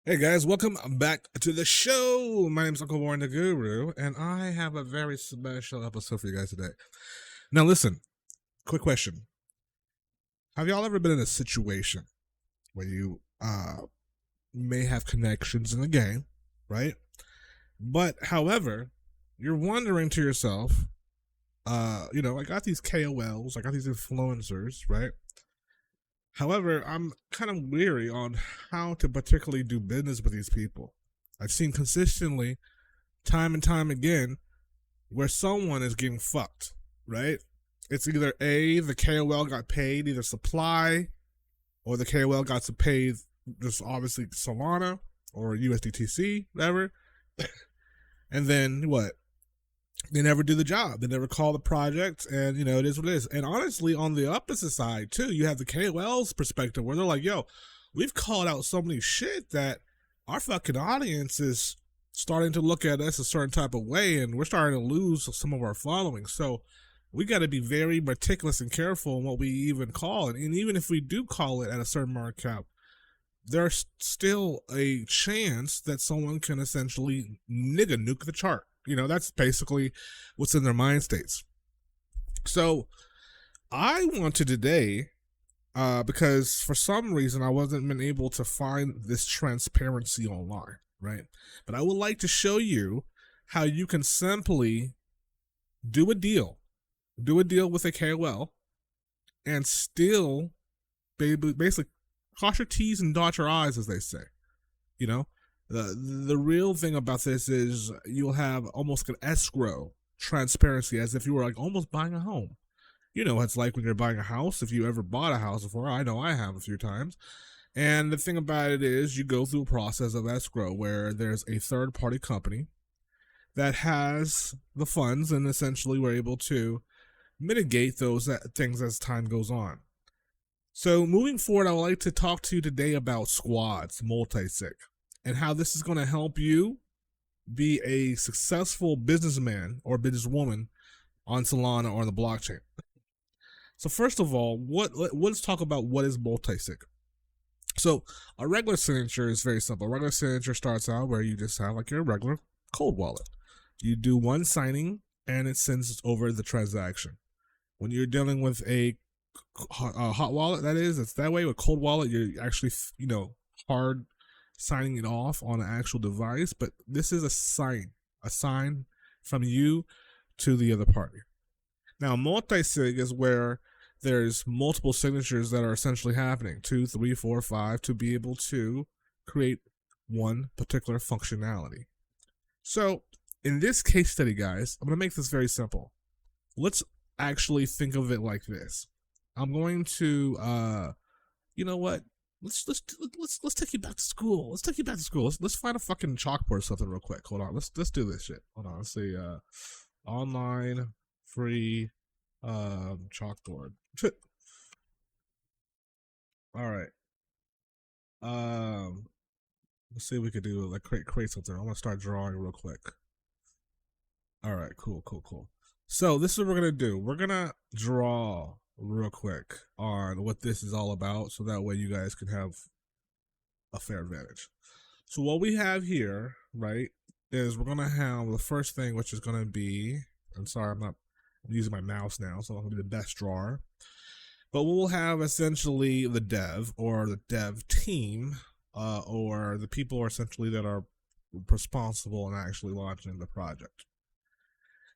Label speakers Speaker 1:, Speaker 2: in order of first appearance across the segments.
Speaker 1: Hey guys, welcome back to the show. My name is Uncle Warren the Guru, and I have a very special episode for you guys today. Now, listen, quick question. Have y'all ever been in a situation where you may have connections in the game, right? But, however, you're wondering to yourself, I got these KOLs, I got these influencers, right? However, I'm kind of weary on how to particularly do business with these people. I've seen consistently, time and time again, where someone is getting fucked, right? It's either A, the KOL got paid either supply, or the KOL got to pay just obviously Solana or USDTC, whatever. And then what? They never do the job. They never call the project, and it is what it is. And honestly, on the opposite side too, you have the KOL's perspective where they're like, "Yo, we've called out so many shit that our fucking audience is starting to look at us a certain type of way, and we're starting to lose some of our following. So we got to be very meticulous and careful in what we even call it. And even if we do call it at a certain market cap, there's still a chance that someone can essentially nuke the chart. That's basically what's in their mind states. So I wanted today, because for some reason I wasn't been able to find this transparency online, right? But I would like to show you how you can simply do a deal with a KOL and still basically cross your T's and dot your I's, as they say. The real thing about this is you'll have almost an escrow transparency, as if you were like almost buying a home. It's like when you're buying a house. If you ever bought a house before, I know I have a few times. And the thing about it is you go through a process of escrow where there's a third party company that has the funds, and essentially we're able to mitigate those things as time goes on. So moving forward, I would like to talk to you today about Squads.Multi and how this is going to help you be a successful businessman or businesswoman on Solana or on the blockchain. So first of all, let's talk about what is multi-sig. So a regular signature is very simple. A regular signature starts out where you just have like your regular cold wallet. You do one signing and it sends over the transaction. When you're dealing with a hot wallet, it's that way. With cold wallet, you're actually hard signing it off on an actual device, but this is a sign from you to the other party. Now, multi-sig is where there's multiple signatures that are essentially happening, 2, 3, 4, 5, to be able to create one particular functionality. So in this case study, guys, I'm going to make this very simple. Let's actually think of it like this. I'm going to, Let's take you back to school. Let's find a fucking chalkboard or something real quick. Hold on. Let's do this shit. Hold on. Let's see. Online free chalkboard. All right. Let's see if we could do like create something. I'm gonna start drawing real quick. All right. Cool. So this is what we're gonna do. We're gonna draw real quick on what this is all about, so that way you guys can have a fair advantage. So what we have here, right, is we're gonna have the first thing, which is gonna be, I'm sorry, I'm using my mouse now, so I'm gonna be the best drawer. But we'll have essentially the dev or the dev team, or the people essentially that are responsible in actually launching the project.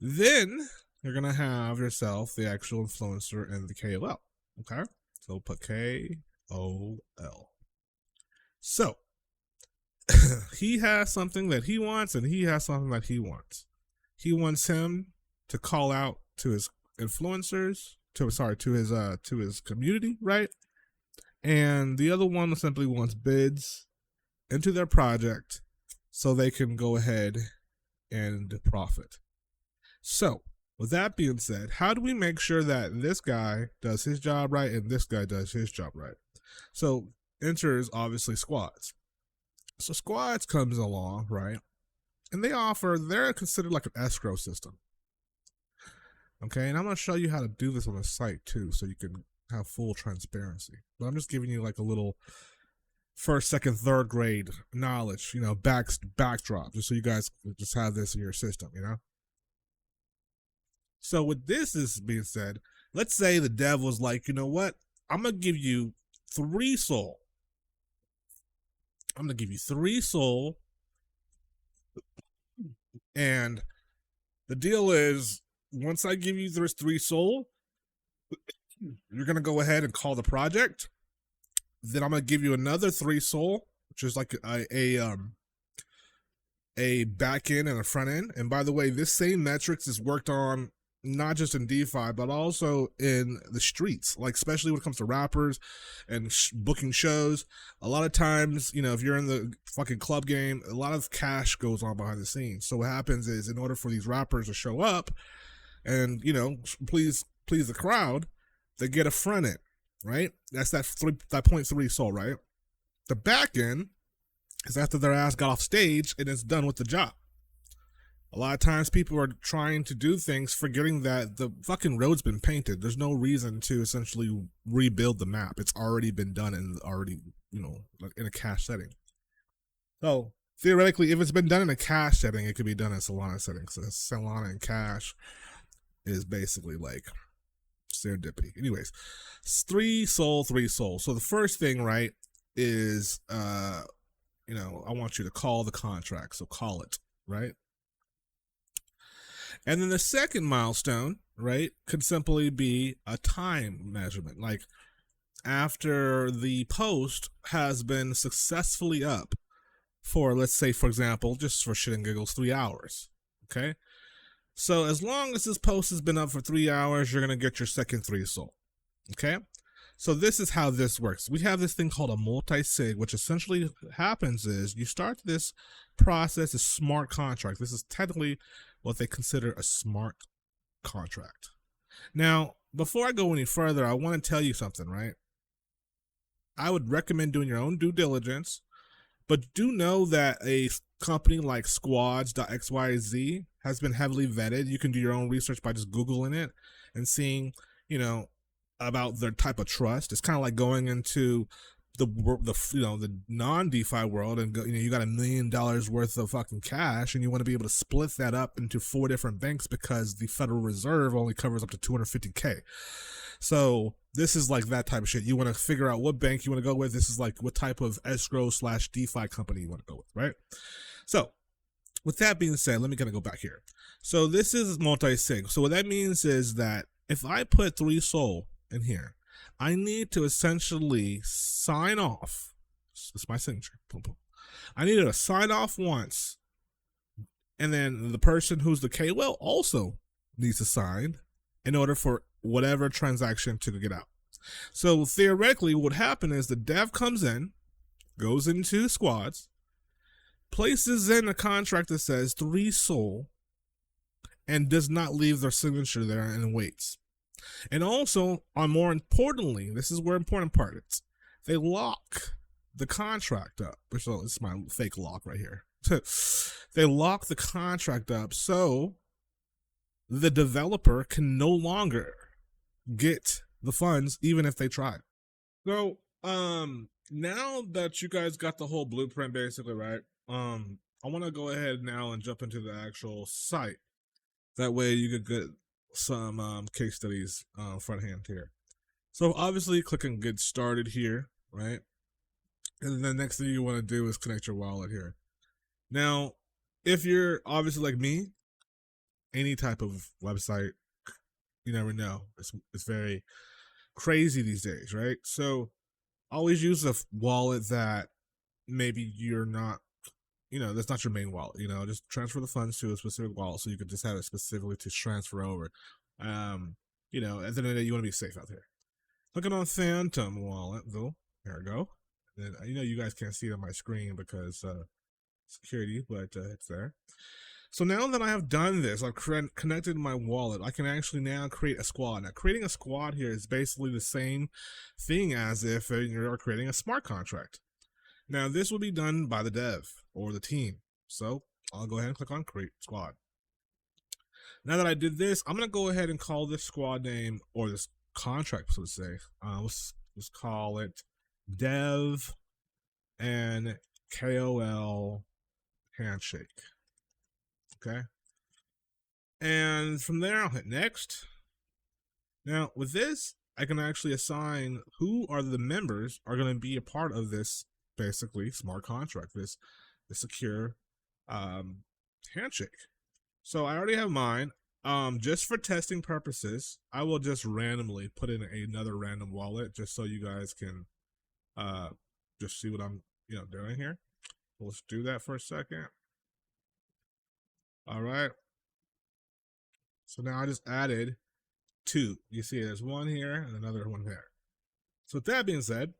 Speaker 1: Then you're gonna have yourself the actual influencer and the KOL. Okay, so put KOL. So he has something that he wants, and he has something that he wants. He wants him to call out to his influencers, to his community, right? And the other one simply wants bids into their project so they can go ahead and profit. So with that being said, how do we make sure that this guy does his job right and this guy does his job right? So enters obviously Squads. So Squads comes along, right? And they're considered like an escrow system. Okay, and I'm going to show you how to do this on the site too, so you can have full transparency. But I'm just giving you like a little first, second, third grade knowledge, backdrop, just so you guys just have this in your system, So with this is being said, let's say the dev was like, you know what? I'm gonna give you 3 soul. I'm gonna give you 3 soul, and the deal is, once I give you this 3 soul, you're gonna go ahead and call the project. Then I'm gonna give you another 3 soul, which is like a back end and a front end. And by the way, this same metrics is worked on not just in DeFi, but also in the streets, like especially when it comes to rappers and booking shows. A lot of times, if you're in the fucking club game, a lot of cash goes on behind the scenes. So what happens is, in order for these rappers to show up and, please the crowd, they get a front end, right? That's that 0.3 soul, right? The back end is after their ass got off stage and it's done with the job. A lot of times people are trying to do things forgetting that the fucking road's been painted. There's no reason to essentially rebuild the map. It's already been done and already, in a cache setting. So theoretically, if it's been done in a cache setting, it could be done in Solana settings. So Solana and cache is basically like serendipity. Anyways, 3 soul, 3 soul. So the first thing, right, is, I want you to call the contract. So call it, right? And then the second milestone, right, could simply be a time measurement. Like, after the post has been successfully up for, let's say, for example, just for shit and giggles, 3 hours. Okay? So as long as this post has been up for 3 hours, you're going to get your second 3 soul. Okay? So this is how this works. We have this thing called a multi-sig, which essentially happens is you start this process, a smart contract. This is technically what they consider a smart contract. Now, before I go any further, I want to tell you something, right? I would recommend doing your own due diligence, but do know that a company like Squads.Xyz has been heavily vetted. You can do your own research by just Googling it and seeing, about their type of trust. It's kind of like going into the non-DeFi world and you got $1 million worth of fucking cash and you want to be able to split that up into 4 different banks because the Federal Reserve only covers up to $250K. So this is like that type of shit. You want to figure out what bank you want to go with. This is like what type of Escrow/DeFi company you want to go with, right? So with that being said, let me kind of go back here. So this is multi-sig. So what that means is that if I put 3 soul in here, I need to essentially sign off. It's my signature. Boom, boom. I need to sign off once, and then the person who's the KWell also needs to sign in order for whatever transaction to get out. So theoretically, what would happen is the dev comes in, goes into Squads, places in a contract that says 3 soul, and does not leave their signature there and waits. And also, more importantly, this is where important part is, they lock the contract up. So it's my fake lock right here. They lock the contract up so the developer can no longer get the funds even if they try. So now that you guys got the whole blueprint basically, right, I want to go ahead now and jump into the actual site. That way you could get some case studies front hand here. So obviously click on get started here, right? And the next thing you want to do is connect your wallet here. Now, if you're obviously like me, any type of website, you never know. It's very crazy these days, right? So always use a wallet that maybe you're not, that's not your main wallet. Just transfer the funds to a specific wallet so you can just have it specifically to transfer over. At the end of the day, you want to be safe out there. Clicking on Phantom Wallet, though. There we go. And you guys can't see it on my screen because security, but it's there. So now that I have done this, I've connected my wallet, I can actually now create a squad. Now, creating a squad here is basically the same thing as if you're creating a smart contract. Now, this will be done by the dev or the team. So I'll go ahead and click on create squad. Now that I did this, I'm going to go ahead and call this squad name, or this contract, so to say. Let's call it dev and KOL handshake. Okay. And from there, I'll hit next. Now, with this, I can actually assign who are the members are going to be a part of this, basically, smart contract, this secure handshake. So I already have mine. Just for testing purposes, I will just randomly put in another random wallet just so you guys can just see what I'm doing here. Let's do that for a second. All right. So now I just added 2. You see there's one here and another one there. So with that being said,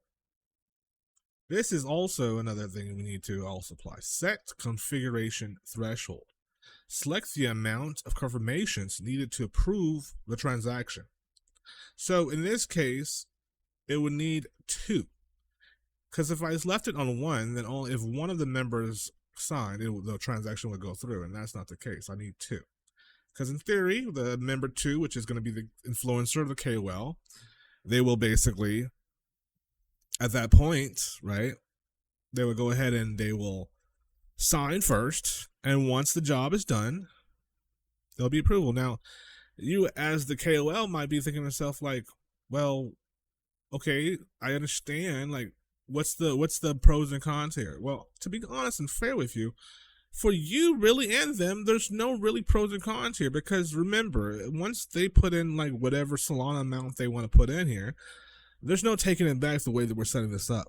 Speaker 1: this is also another thing we need to also apply. Set configuration threshold. Select the amount of confirmations needed to approve the transaction. So in this case, it would need 2. Because if I just left it on 1, then only if one of the members signed, the transaction would go through, and that's not the case. I need 2. Because in theory, the member 2, which is going to be the influencer of the KOL, they will basically, at that point, right, they will go ahead and they will sign first, and once the job is done, there'll be approval. Now, you as the KOL might be thinking to yourself like, well, okay, I understand, like, what's the pros and cons here? Well, to be honest and fair with you, for you really and them, there's no really pros and cons here, because remember, once they put in like whatever Solana amount they want to put in here, there's no taking it back the way that we're setting this up.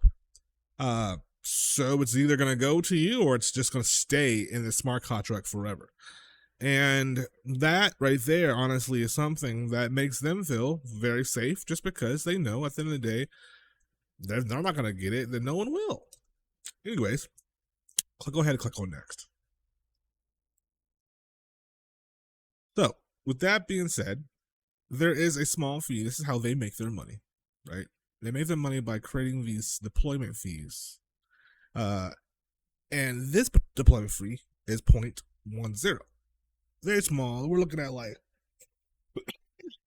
Speaker 1: So it's either going to go to you or it's just going to stay in the smart contract forever. And that right there, honestly, is something that makes them feel very safe, just because they know at the end of the day, they're not going to get it, then no one will. Anyways, go ahead and click on next. So, with that being said, there is a small fee. This is how they make their money, right? They make their money by creating these deployment fees. And this deployment fee is 0.10. Very small. We're looking at like,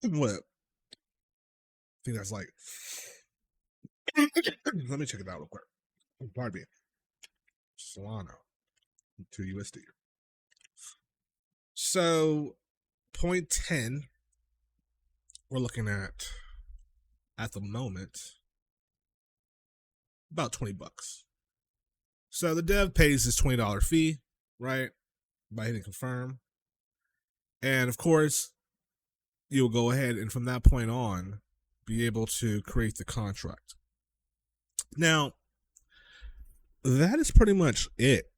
Speaker 1: what? I think that's like, let me check it out real quick. Pardon me. Solana to USD. So 0.10, we're looking at the moment, about $20. So the dev pays his $20 fee, right, by hitting confirm. And of course, you'll go ahead and from that point on, be able to create the contract. Now, that is pretty much it.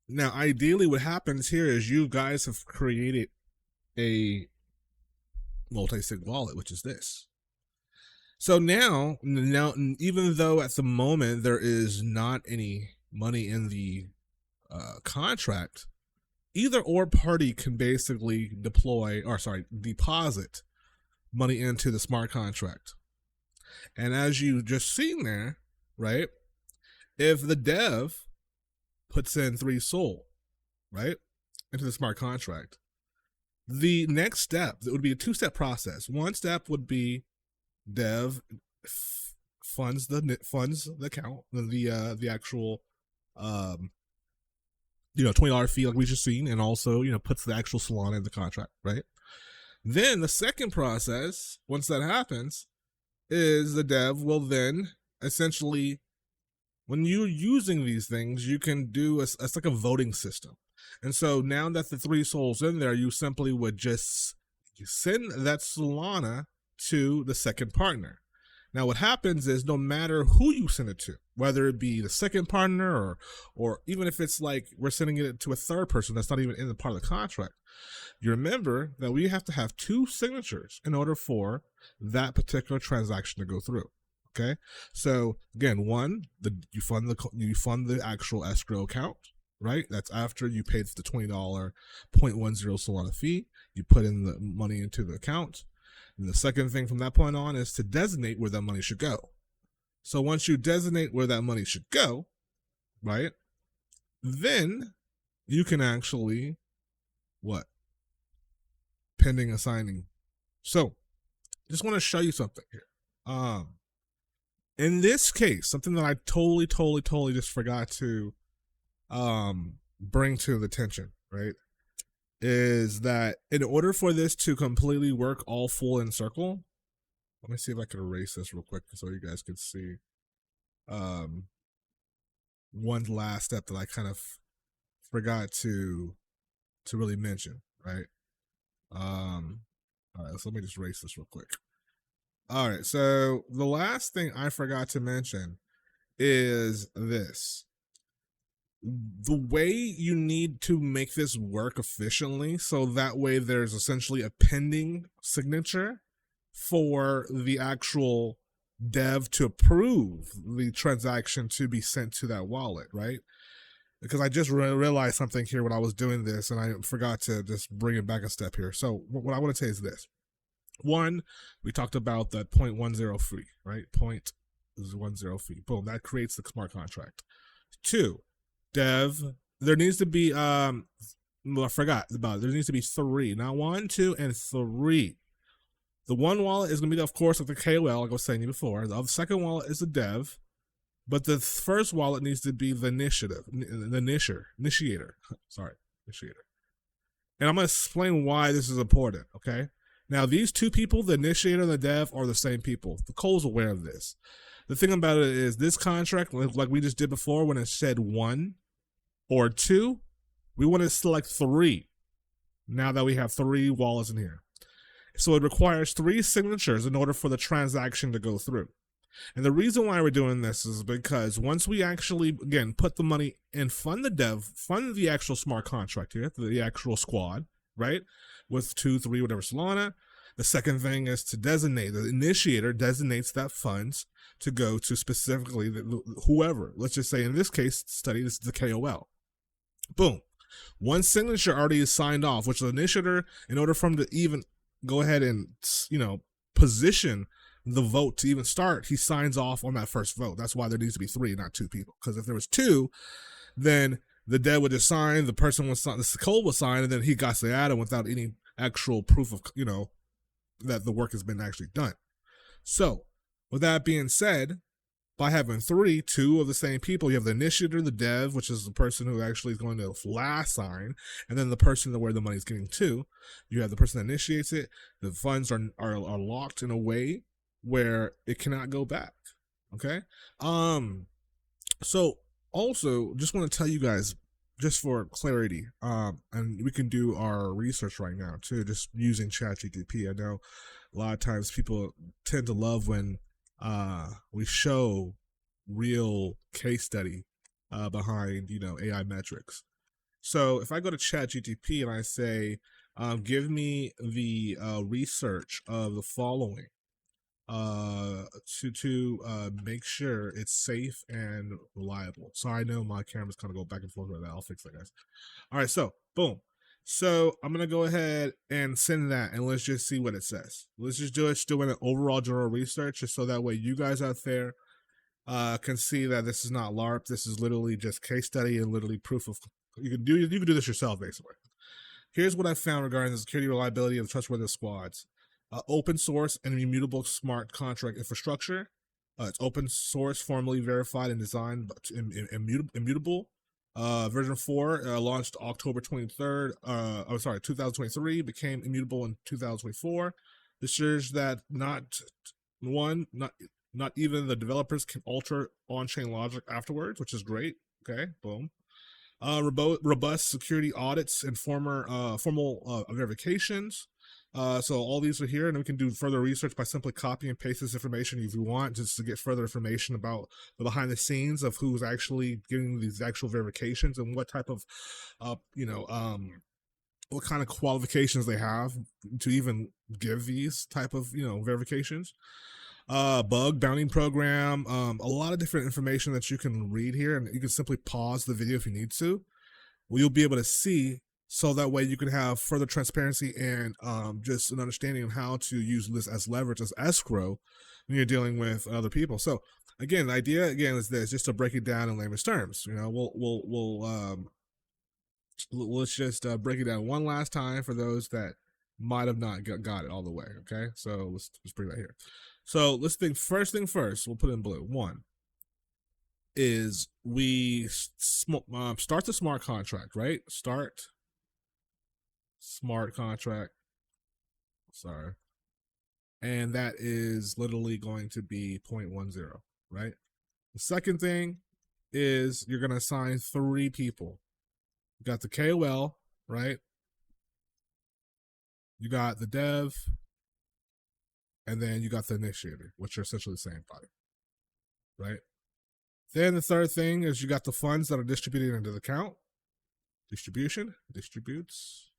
Speaker 1: Now, ideally, what happens here is you guys have created a multi-sig wallet, which is this. So now, even though at the moment there is not any money in the contract, either or party can basically deposit money into the smart contract. And as you just seen there, right, if the dev puts in 3 SOL, right, into the smart contract, the next step, it would be a 2-step process. One step would be dev funds the account, the actual $20 fee like we just seen, and also puts the actual Solana in the contract, right? Then the second process, once that happens, is the dev will then essentially, when you're using these things, you can do it's like a voting system. And so now that the 3 SOL's in there, you simply would just send that Solana to the second partner. Now what happens is, no matter who you send it to, whether it be the second partner or even if it's like we're sending it to a third person that's not even in the part of the contract, you remember that we have to have 2 signatures in order for that particular transaction to go through. Okay, so again, you fund the actual escrow account, right? That's after you paid the $20 0.10 Solana fee. You put in the money into the account. And the second thing from that point on is to designate where that money should go. So once you designate where that money should go, right, then you can actually, pending assigning. So just want to show you something here. in this case, something that I totally just forgot to bring to the attention, right, is that in order for this to completely work all full in circle, let me see if I can erase this real quick so you guys can see one last step that I kind of forgot to really mention, right? All right, so let me just erase this real quick. All right, so the last thing I forgot to mention is this. The way you need to make this work efficiently, so that way there's essentially a pending signature for the actual dev to approve the transaction to be sent to that wallet, right? Because I just realized something here when I was doing this, and I forgot to just bring it back a step here. So what I want to say is this. One, we talked about the 0.10 fee, right? 0.10 fee. Boom, that creates the smart contract. Two, dev, there needs to be I forgot about it. There needs to be 3, not 1, 2, and 3. The one wallet is going to be, of course, like the KOL, like I was saying before. The second wallet is the dev, but the first wallet needs to be the initiator. Sorry, initiator. And I'm going to explain why this is important, okay? Now, these two people, the initiator and the dev, are the same people. The Cole's aware of this. The thing about it is this contract, like we just did before when it said 1 or 2, we want to select 3 now that we have 3 wallets in here. So it requires 3 signatures in order for the transaction to go through. And the reason why we're doing this is because once we actually, again, put the money and fund the dev, fund the actual smart contract here, the actual squad, right, with 2, 3, whatever Solana, the second thing is to designate, the initiator designates that funds to go to specifically whoever. Let's just say in this case study, this is the KOL. Boom. One signature already is signed off, which the initiator, in order for him to even go ahead and, position the vote to even start, he signs off on that first vote. That's why there needs to be 3, not 2 people. Because if there was 2, then the dev would just sign, the person would sign, the code would sign, and then he got to add it without any actual proof of, that the work has been actually done. So, with that being said, by having 3, 2 of the same people, you have the initiator, the dev, which is the person who actually is going to last sign, and then the person where the money is getting to. You have the person that initiates it. The funds are locked in a way where it cannot go back. Okay. So also, just want to tell you guys, just for clarity, and we can do our research right now too, just using ChatGPT. I know a lot of times people tend to love when we show real case study behind AI metrics. So if I go to ChatGPT and I say, give me the research of the following to make sure it's safe and reliable. So I know my camera's kind of go back and forth with that. I'll fix that, guys. All right, so boom. So I'm gonna go ahead and send that, and let's just see what it says. Let's just do it, just doing an overall general research, just so that way you guys out there can see that this is not LARP. This is literally just case study and literally proof of you can do this yourself basically. Here's what I found regarding the security reliability of trustworthy squads. Open source and immutable smart contract infrastructure. It's open source, formally verified and designed, but immutable. Version 4 launched October 23rd. 2023, became immutable in 2024. This ensures that not even the developers can alter on-chain logic afterwards, which is great. Okay, boom. Robust security audits and formal verifications. So all these are here, and we can do further research by simply copy and paste this information if you want, just to get further information about the behind the scenes of who's actually getting these actual verifications and what type of, what kind of qualifications they have to even give these type of, verifications. Bug bounty program, a lot of different information that you can read here, and you can simply pause the video if you need to. Well, you'll be able to see, so that way you can have further transparency and just an understanding of how to use this as leverage, as escrow, when you're dealing with other people. So again, the idea is this, just to break it down in layman's terms. Let's just break it down one last time for those that might have not got it all the way. Okay, so let's bring that here. So let's think. First thing first, we'll put it in blue. One is we start the smart contract, right? Start smart contract. Sorry. And that is literally going to be 0.10, right? The second thing is you're going to assign 3 people. You got the KOL, right? You got the dev, and then you got the initiator, which are essentially the same body, right? Then the third thing is you got the funds that are distributed into the account. Distribution, distributes.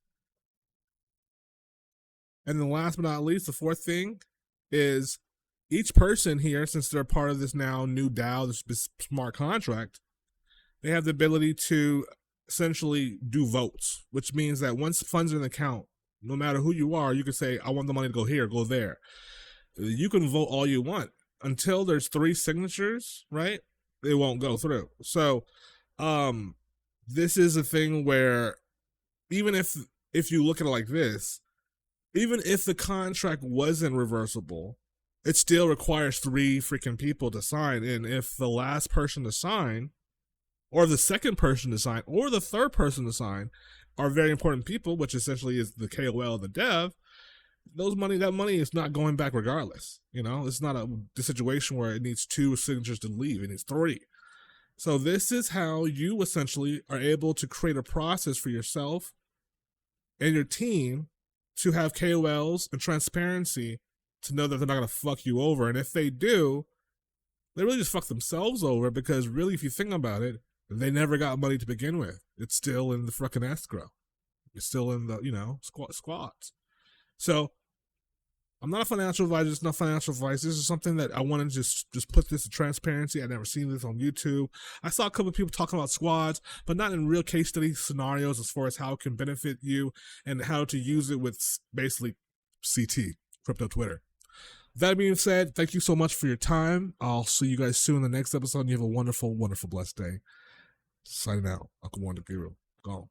Speaker 1: And then last but not least, the fourth thing is each person here, since they're part of this now new DAO, this smart contract, they have the ability to essentially do votes, which means that once funds are in the account, no matter who you are, you can say, I want the money to go here, go there. You can vote all you want. Until there's 3 signatures, right? It won't go through. So this is a thing where even if you look at it like this, even if the contract wasn't reversible, it still requires 3 freaking people to sign. And if the last person to sign, or the second person to sign, or the third person to sign are very important people, which essentially is the KOL, the dev, that money is not going back regardless. You know, it's not the situation where it needs 2 signatures to leave. It needs 3. So this is how you essentially are able to create a process for yourself and your team to have KOLs and transparency to know that they're not going to fuck you over. And if they do, they really just fuck themselves over, because really, if you think about it, they never got money to begin with. It's still in the fucking escrow. It's still in the, squads. So I'm not a financial advisor. It's not financial advice. This is something that I want to just put this to transparency. I've never seen this on YouTube. I saw a couple of people talking about squads, but not in real case study scenarios as far as how it can benefit you and how to use it with basically CT, crypto Twitter. That being said, thank you so much for your time. I'll see you guys soon in the next episode. You have a wonderful, wonderful, blessed day. Signing out. Uncle Warren the Guru. Gone.